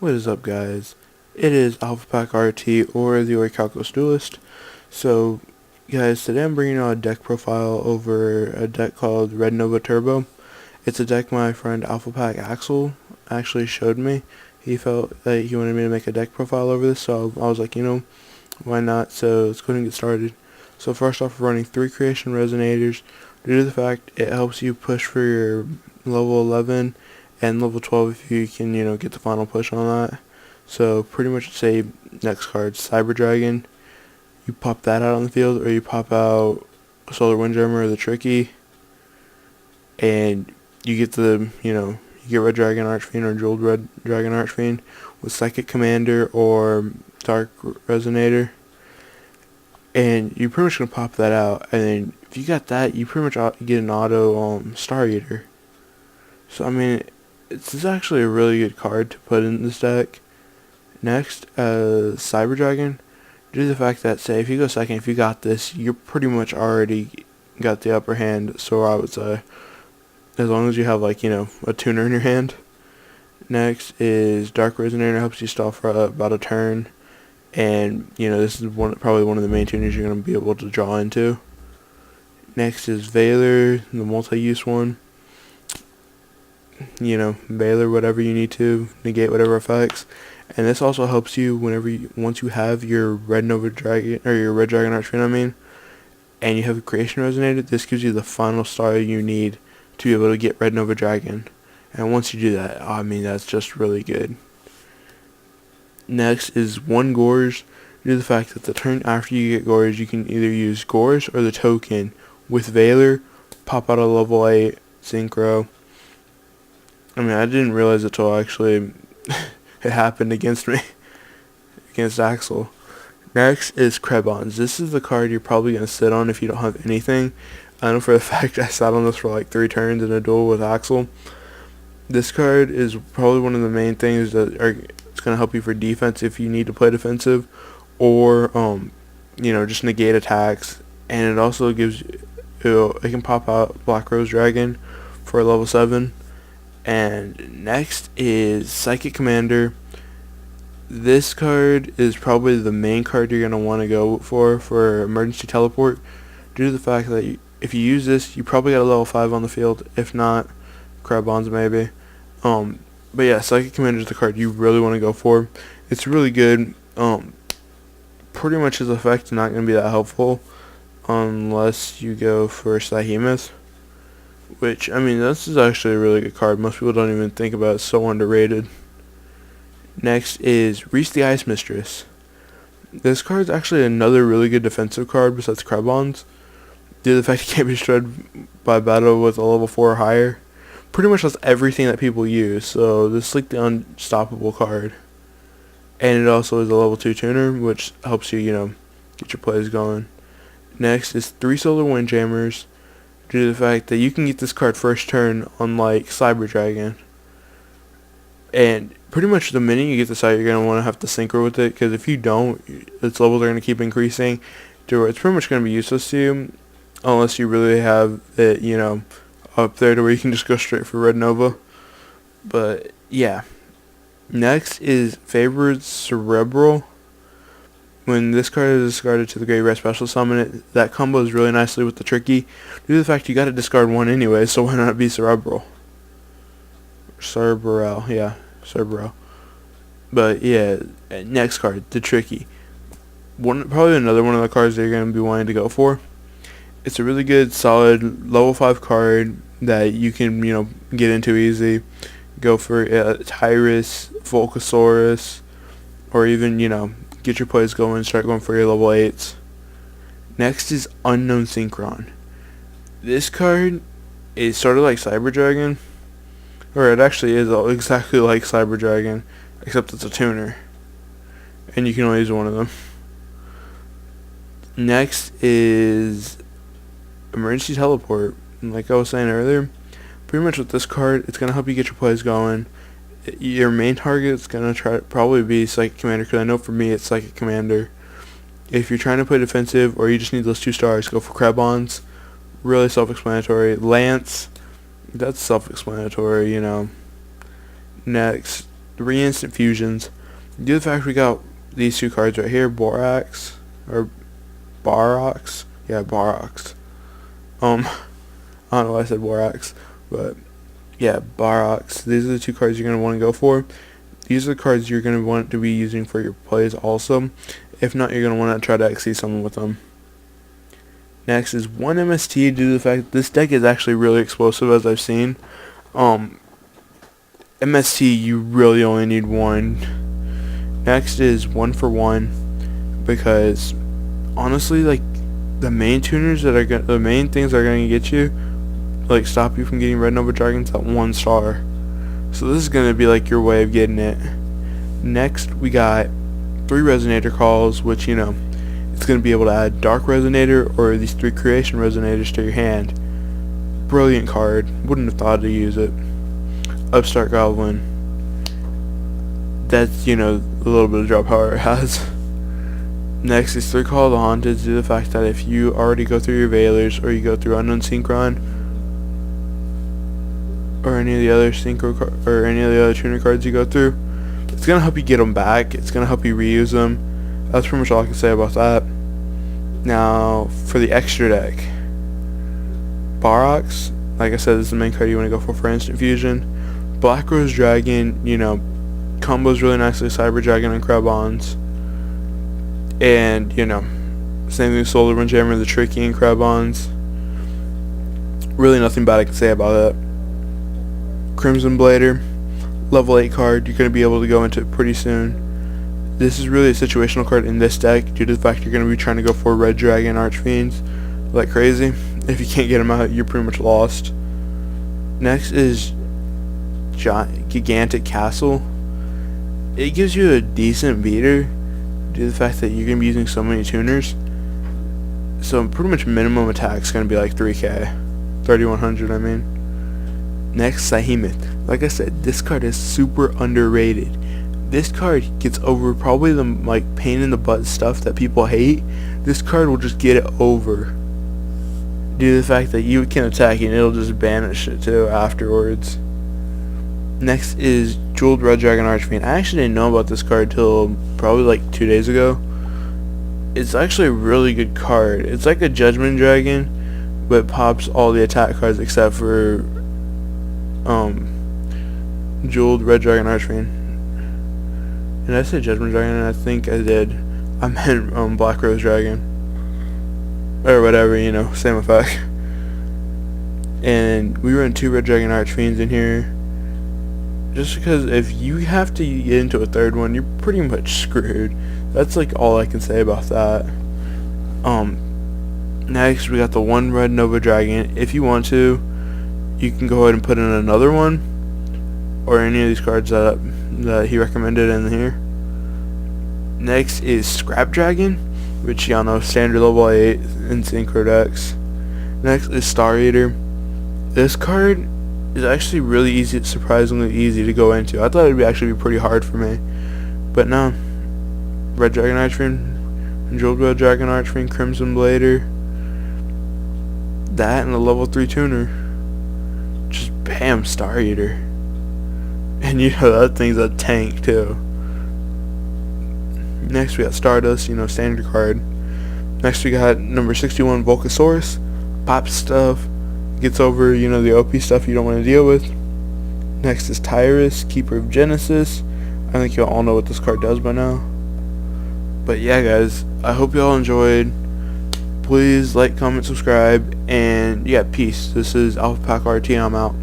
What is up, guys? It is AlphaPack RT or TheOrichalcosDuelist. So, guys, today I'm bringing out a deck profile over a deck called Red Nova Turbo. It's a deck my friend AlphaPack Axel actually showed me. He felt that he wanted me to make a deck profile over this, so I was like, why not? So let's go ahead and get started. So first off, we're running 3 creation resonators. Due to the fact it helps you push for your level 11 and level 12 if you can, get the final push on that. So pretty much say next card, Cyber Dragon. You pop that out on the field, or you pop out Solar Windjammer or the Tricky, and you get you get Red Dragon Archfiend or Jeweled Red Dragon Archfiend with Psychic Commander or Dark Resonator. And you're pretty much going to pop that out, and then if you got that, you pretty much get an auto Star Eater. So I mean, it's actually a really good card to put in this deck. Next, Cyber Dragon. Due to the fact that, say, if you go second, if you got this, you're pretty much already got the upper hand, so I would say, as long as you have, a tuner in your hand. Next is Dark Resonator, helps you stall for about a turn. And, this is probably one of the main tuners you're going to be able to draw into. Next is Veiler, the multi-use one. Veiler whatever you need to, negate whatever effects. And this also helps you once you have your Red Nova Dragon, or your Red Dragon Archfiend, and you have a Creation Resonator, this gives you the final star you need to be able to get Red Nova Dragon. And once you do that, that's just really good. Next is 1 Gorge. Due to the fact that the turn after you get Gorge, you can either use Gorge or the token with Veiler, pop out a level 8 Synchro. I didn't realize it till actually it happened against me, against Axel. Next is Krebons. This is the card you're probably going to sit on if you don't have anything. I know for a fact I sat on this for 3 turns in a duel with Axel. This card is probably one of the main things that it's going to help you for defense if you need to play defensive, or just negate attacks. And it also gives it can pop out Black Rose Dragon for level 7. And next is Psychic Commander. This card is probably the main card you're going to want to go for emergency teleport, due to the fact that if you use this, you probably got a level 5 on the field. If not, Crabons maybe. But yeah, Psychic Commander is the card you really want to go for. It's really good. Pretty much his effect is not going to be that helpful unless you go for Sahemeth, which, this is actually a really good card. Most people don't even think about it. It's so underrated. Next is Reese the Ice Mistress. This card is actually another really good defensive card besides Crabons, due to the fact it can't be destroyed by battle with a level 4 or higher. Pretty much does everything that people use, so this is the unstoppable card. And it also is a level 2 tuner, which helps you, get your plays going. Next is 3 Solar Windjammers, due to the fact that you can get this card first turn, unlike Cyber Dragon. And pretty much the minute you get this out, you're going to want to have to synchro with it, because if you don't, its levels are going to keep increasing to where it's pretty much going to be useless to you, unless you really have it, up there to where you can just go straight for Red Nova. But yeah. Next is Favored Cerebral. When this card is discarded to the Great Red Special Summon, that combos really nicely with the Tricky, due to the fact you got to discard 1 anyway, so why not be Cerebral? Cerebral, yeah, Cerebral. But yeah, next card, the Tricky. Probably another one of the cards that you're going to be wanting to go for. It's a really good, solid, level 5 card that you can, get into easy. Go for Tyrus, Volcasaurus, or even, get your plays going and start going for your level 8s. Next is Unknown Synchron. This card is sort of like Cyber Dragon, or it actually is exactly like Cyber Dragon, except it's a tuner, and you can only use one of them. Next is Emergency Teleport. Like I was saying earlier, pretty much with this card, it's going to help you get your plays going. Your main target is going to probably be Psychic Commander, because I know for me it's Psychic Commander. If you're trying to play defensive or you just need those 2 stars, go for Crabons. Really self-explanatory. Lance, that's self-explanatory, Next, 3 instant fusions. Due to the fact we got these 2 cards right here, Borax, or Barox, yeah, Barox. I don't know why I said Borax, but yeah, Barox. These are the 2 cards you're going to want to go for. These are the cards you're going to want to be using for your plays also. If not, you're going to want to try to XC someone with them. Next is 1 MST, due to the fact that this deck is actually really explosive, as I've seen. MST, you really only need 1. Next is 1 for 1, because honestly, like, the main tuners that are the main things that are going to get you, like, stop you from getting Red Nova Dragons at 1 star. So this is going to be like your way of getting it. Next, we got 3 Resonator Calls, which, you know, it's going to be able to add Dark Resonator or these 3 Creation Resonators to your hand. Brilliant card. Wouldn't have thought to use it. Upstart Goblin. That's, you know, a little bit of draw power it has. Next is 3 Call of the Haunted, due to the fact that if you already go through your Veilers or you go through Unknown Synchron or any of the other Synchro or any of the other tuner cards you go through, it's gonna help you get them back. It's gonna help you reuse them. That's pretty much all I can say about that. Now for the extra deck, Barox, like I said, this is the main card you want to go for instant fusion. Black Rose Dragon, you know, combos really nicely Cyber Dragon and Crabons. And, you know, same thing with Solar Windjammer, the Tricky and Crabons. Really nothing bad I can say about it. Crimson Blader, level 8 card, you're going to be able to go into it pretty soon. This is really a situational card in this deck due to the fact you're going to be trying to go for Red Dragon Archfiends like crazy. If you can't get them out, you're pretty much lost. Next is Gigantic Castle. It gives you a decent beater due to the fact that you're going to be using so many tuners. So pretty much minimum attack is going to be like 3k. 3100, I mean. Next, Behemoth. Like I said, this card is super underrated. This card gets over probably the like pain in the butt stuff that people hate. This card will just get it over due to the fact that you can attack it and it'll just banish it too afterwards. Next is Jeweled Red Dragon Archfiend. I actually didn't know about this card till probably like 2 days ago. It's actually a really good card. It's like a Judgment Dragon, but it pops all the attack cards except for Jeweled Red Dragon Archfiend. And I said Judgment Dragon, and I think I did. I meant Black Rose Dragon. Or whatever, you know, same effect. And we run 2 Red Dragon Archfiends in here. Just because if you have to get into a 3rd one, you're pretty much screwed. That's like all I can say about that. Next we got the 1 Red Nova Dragon. If you want to, you can go ahead and put in another one, or any of these cards that he recommended in here. Next is Scrap Dragon, which y'all know, standard level 8 in Synchro decks. Next is Star Eater. This card is actually really easy, surprisingly easy to go into. I thought it would actually be pretty hard for me, but no. Red Dragon Archfiend, Jeweled Red Dragon Archfiend, Crimson Blader, that and a level 3 tuner. Just bam, Star Eater. And you know that thing's a tank too. Next we got Stardust, you know, standard card. Next we got number 61 Volcasaurus. Pop stuff. Gets over, you know, the OP stuff you don't want to deal with. Next is Tyrus, Keeper of Genesis. I think you all know what this card does by now. But yeah, guys, I hope y'all enjoyed. Please like, comment, subscribe, and yeah, peace. This is AlphaPack RT. I'm out.